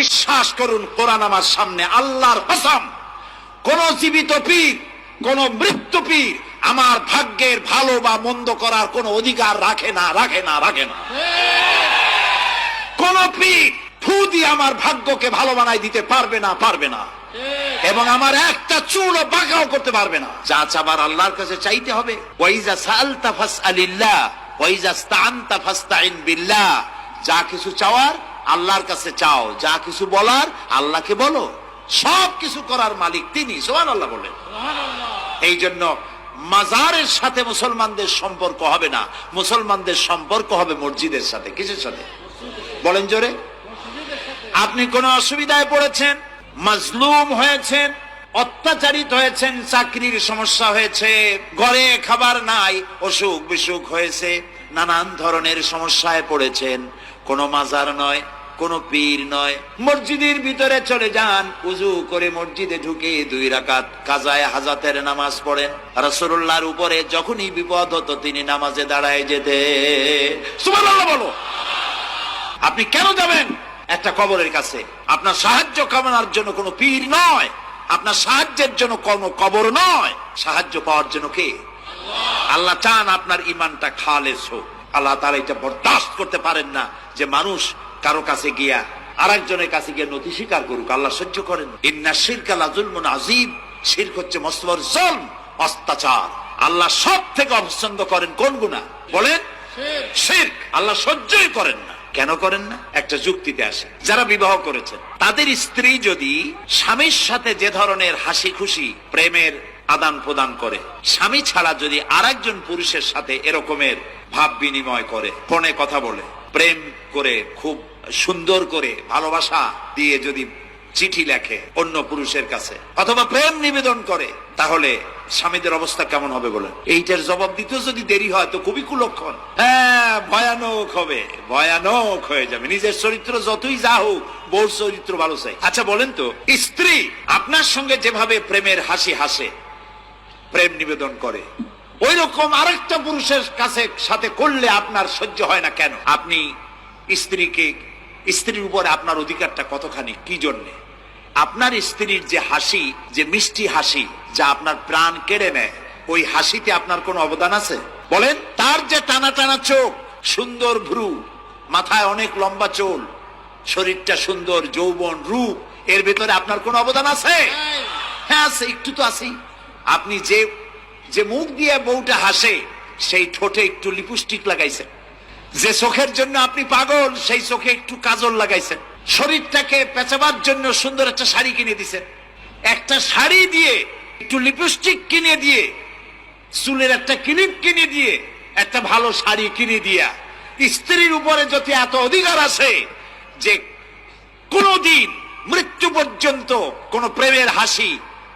বিশ্বাস করুন, কোরআন আমার সামনে, আল্লাহর কসম, কোন জীবিত পীর, কোন মৃত্যু পীর আমার ভাগ্যের ভালো বা মন্দ করার কোন অধিকার রাখে না, রাখে না, রাখে না। কোন পীর ফু দিয়ে আমার ভাগ্যকে ভালো বানাই দিতে পারবে না, পারবে না, এবং আমার একটা চুলও বাঁকাও করতে পারবে না। যা চাবার আল্লাহর কাছে চাইতে হবে। ওয়াইজা সাআলতা ফাসআলিল্লাহ ওয়াইজা ইসতাআনতা ফাসতাইন বিল্লাহ। যা কিছু চাওয়ার আল্লাহর কাছে চাও, যা কিছু বলার আল্লাহকে বলো। সব কিছু করার মালিক তিনি, সুবহানাল্লাহ বলেন। এই জন্য মাজারের সাথে মুসলমানদের সম্পর্ক হবে না, মুসলমানদের সম্পর্ক হবে মসজিদের সাথে। কিসের সাথে বলেন জোরে? আপনি কোন অসুবিধায় পড়েছেন, মাজলুম হয়েছেন, অত্যাচারিত হয়েছেন, চাকরির সমস্যা হয়েছে, ঘরে খাবার নাই, অসুখ বিসুখ হয়েছে, নানান ধরনের সমস্যায় পড়েছেন, কোন মাজার নয়, কোন পীর নয়, মসজিদের ভিতরে চলে যান, উযু করে মসজিদে ঢুকে 2 রাকাত কাজায়ে হাজাতের নামাজ পড়েন। রাসূলুল্লাহর উপরে যখনই বিপদ হতো তিনি নামাজে দাঁড়ায় যেতেন। সুবহানাল্লাহ বলো। আপনি কেন যাবেন একটা কবরের কাছে? আপনার সাহায্য কামনার জন্য কোনো পীর নয়, আপনার সাহায্যের জন্য কোনো কবর নয়, সাহায্য পাওয়ার জন্য কে? আল্লাহ চান আপনার ঈমানটা খালেস হোক। আল্লাহ তাআলা এটা বরদাস্ত করতে পারেন না যে মানুষ কারো কাছে গিয়া আরেকজনের কাছে গিয়ে নথি স্বীকার করুক। আল্লাহ সহ্য করেন। ইন্না শিরকা লাযুলমুন আযীম। শিরক হচ্ছে মস্ত বড় জুলম, অত্যাচার। আল্লাহ সব থেকে অপছন্দ করেন কোন গুনাহ বলেন? শিরক। আল্লাহ সহ্যই করেন না। কেন করেন না? একটা যুক্তিতে আসে। যারা বিবাহ করেছেন তাদের স্ত্রী যদি স্বামীর সাথে যে ধরনের হাসি খুশি প্রেমের আদান প্রদান করে, স্বামী ছাড়া যদি আরেকজন পুরুষের সাথে এরকমের ভাব বিনিময় করে, ফোনে কথা বলে, প্রেম করে, খুব সুন্দর করে ভালোবাসা দিয়ে যদি চিঠি লেখে অন্য পুরুষের কাছে, অথবা প্রেম নিবেদন করে, তাহলে স্বামীদের অবস্থা কেমন হবে বলেন? এইটার জবাব দিতেও যদি দেরি হয় তো খুবই কুলক্ষণ। হ্যাঁ, ভয়ানক হবে, ভয়ানক হয়ে যাবে। নিজের চরিত্র যতই যা হোক, বউর চরিত্র ভালো চাই। আচ্ছা বলেন তো, স্ত্রী আপনার সঙ্গে যেভাবে প্রেমের হাসি হাসে, প্রেম নিবেদন করে, ওই রকম আরেকটা পুরুষের কাছে সাথে করলে আপনার সহ্য হয় না কেন? আপনি স্ত্রীর উপরে আপনার অধিকারটা কতখানি, কি জন্যে? আপনার স্ত্রীর যে হাসি, যে মিষ্টি হাসি, যা আপনার প্রাণ কেড়ে নেয়, ওই হাসিতে আপনার কোনো অবদান আছে বলেন? তার যে টানা টানা চোখ, সুন্দর ভ্রু, মাথায় অনেক লম্বা চুল, শরীরটা সুন্দর, যৌবন, রূপ, এর ভেতরে আপনার কোনো অবদান আছে? হ্যাঁ আছে, একটু তো আছেই। আপনি যে মুখ দিয়ে বউটা হাসে, সেই ঠোঁটে একটু লিপস্টিক লাগাইছেন। যে চোখের জন্য আপনি পাগল, সেই চোখে একটু কাজল লাগাইছেন। শরীরটাকে পেঁচাবার জন্য সুন্দর একটা শাড়ি কিনে দিছেন। একটা শাড়ি দিয়ে, একটু লিপস্টিক কিনে দিয়ে, চুলের একটা ক্লিপ কিনে দিয়ে, একটা ভালো শাড়ি কিনে দিয়া স্ত্রীর উপরে যদি এত অধিকার আছে যে কোনদিন মৃত্যু পর্যন্ত কোন প্রেমের হাসি,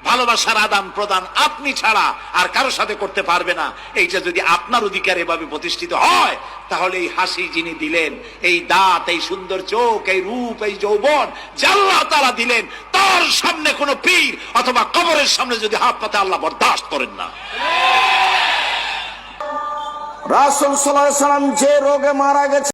ভালোবাসার আদান প্রদান আপনি ছাড়া আর কারো সাথে করতে পারবে না, এইটা যদি আপনার অধিকার এভাবে প্রতিষ্ঠিত হয়, তাহলে এই হাসি যিনি দিলেন, এই দাঁত, এই সুন্দর চোখ, এই রূপ, এই যৌবন যা আল্লাহ তাআলা দিলেন, তার সামনে কোনো পীর অথবা কবরের সামনে যদি হাত পাতে আল্লাহ বরদাস্ত করেন না। রাসূল সাল্লাল্লাহু আলাইহি ওয়াসাল্লাম যে রোগে মারা গেছে